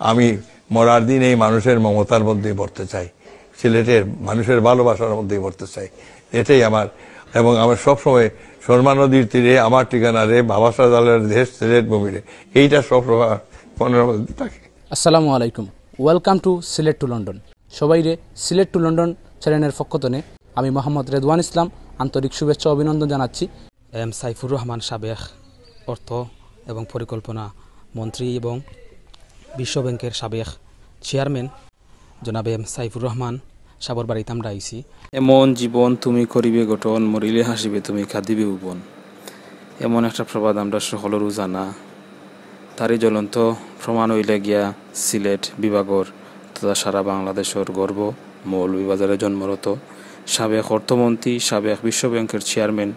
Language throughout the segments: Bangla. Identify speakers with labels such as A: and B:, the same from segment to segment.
A: আমি মরার দিন এই মানুষের মমতার মধ্যেই পড়তে চাই, সিলেটের মানুষের ভালোবাসার মধ্যেই পড়তে চাই, এটাই আমার। এবং আমার সবসময় শর্মা নদীর তীরে আমার ঠিকানা রে, বাবা সাজালের দেশ সিলেট ভূমিরে, এইটা সবসময় মনের মধ্যে থাকে।
B: আসসালামু আলাইকুম, welcome to Sylhet to London. সবাই রে সিলেট টু লন্ডন চ্যানেলের পক্ষ থেকে আমি মোহাম্মদ রেদওয়ান ইসলাম আন্তরিক শুভেচ্ছা অভিনন্দন জানাচ্ছি। সাইফুর রহমান সাবেক অর্থ এবং পরিকল্পনা মন্ত্রী এবং বিশ্ব ব্যাংকের সাবেক চেয়ারম্যান জনাব সাইফুর রহমান সাবর বাড়িতে আমরা আইছি। এমন জীবন তুমি করিবে গঠন, মরিলে হাসিবে তুমি খাদিবে উপন, এমন একটা প্রবাদ আমরা সকলেরও জানা। তারই জ্বলন্ত প্রমাণ হইলে গিয়া সিলেট বিভাগর তথা সারা বাংলাদেশের গর্ব মৌলভীবাজারে জন্মরত সাবেক অর্থমন্ত্রী, সাবেক বিশ্ব ব্যাংকের চেয়ারম্যান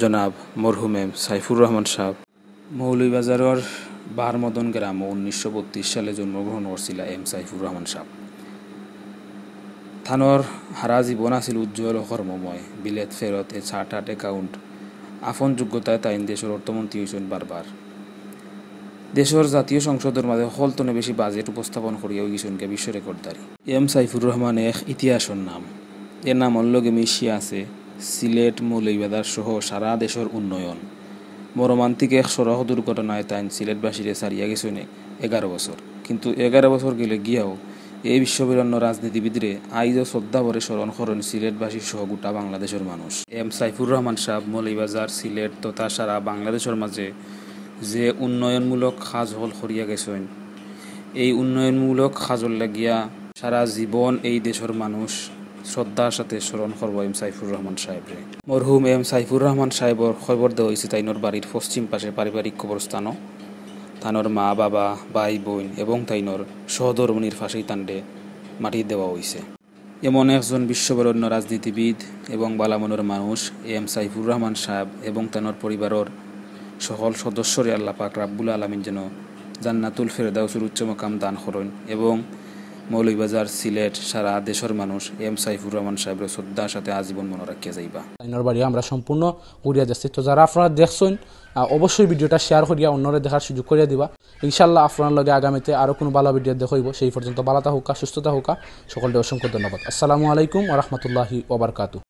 B: জনাব মরহুম সাইফুর রহমান সাহেব। মৌলভীবাজারের বারমদন গ্রামে 1932 সালে জন্মগ্রহণ করছিল সাইফুর রহমান সাহেব। থানোর হারা জীবন আছিল উজ্জ্বল ও কর্মময়। বিলেত ফেরত চার্টার্ড অ্যাকাউন্ট আপন যোগ্যতায় তাইন দেশের অর্থমন্ত্রী হয়েছেন বারবার। দেশের জাতীয় সংসদের মাঝে হলতনে বেশি বাজেট উপস্থাপন করিয়াও গিয়েছেনকে বিশ্ব রেকর্ডদারি। সাইফুর রহমান এক ইতিহাসের নাম। এর নাম অল্লগে মিশিয়ে আছে সিলেট, মৌলভীবাজার সহ সারা দেশের উন্নয়ন। মর্মান্তিক এক সড়ক দুর্ঘটনায় তাইন সিলেটবাসীরে ছাড়িয়া গেছেন 11 বছর। কিন্তু 11 বছর গেলে গিয়াও এই বিশ্ববিরণ্য রাজনীতিবিদরে আইজও শ্রদ্ধা ভরে স্মরণ করেন সিলেটবাসী সহ গোটা বাংলাদেশের মানুষ। সাইফুর রহমান সাহেব মৌলভীবাজার, সিলেট তথা সারা বাংলাদেশের মাঝে যে উন্নয়নমূলক কাজ হল করিয়া গেছেন, এই উন্নয়নমূলক কাজর লাগিয়া সারা জীবন এই দেশের মানুষ শ্রদ্ধার সাথে স্মরণ করব সাইফুর রহমান সাহেবরে। মরহুম সাইফুর রহমান সাহেবর খবর দেওয়া হয়েছে তাইনোর বাড়ির পশ্চিম পাশে পারিবারিক কবরস্থানও। তানোর মা, বাবা, ভাই, বোন এবং তাইনোর সহধর্মণীর ফাঁসেই তান্ডে মাটি দেওয়া হয়েছে। এমন একজন বিশ্ববরণ্য রাজনীতিবিদ এবং বালামনের মানুষ সাইফুর রহমান সাহেব এবং তানোর পরিবারের সকল সদস্যরে আল্লাহ পাক রাব্বুল আলামিন যেন জান্নাতুল ফেরদাউসের উচ্চ মাকাম দান করেন এবং মৌলভীবাজার, সিলেট সারা দেশের মানুষ সাইফুর রহমান সাহেবের শ্রদ্ধার সাথে আজীবন মনে রাখিয়া যাইবা। তাইনোর বাড়ি আমরা সম্পূর্ণ ঘুরিয়া যাচ্ছি। তো যারা আপনারা দেখছেন অবশ্যই ভিডিওটা শেয়ার করিয়া অন্যরা দেখার সুযোগ করিয়া দিবা। ইনশাল্লাহ আপনার লগে আগামীতে আরও কোনো ভালো ভিডিও দেখাইব। সেই পর্যন্ত ভালো থাকুকা, সুস্থতা হোকা। সকলকে অসংখ্য ধন্যবাদ। আসসালামু আলাইকুম ওয়া রাহমাতুল্লাহি ওয়া বারাকাতুহু।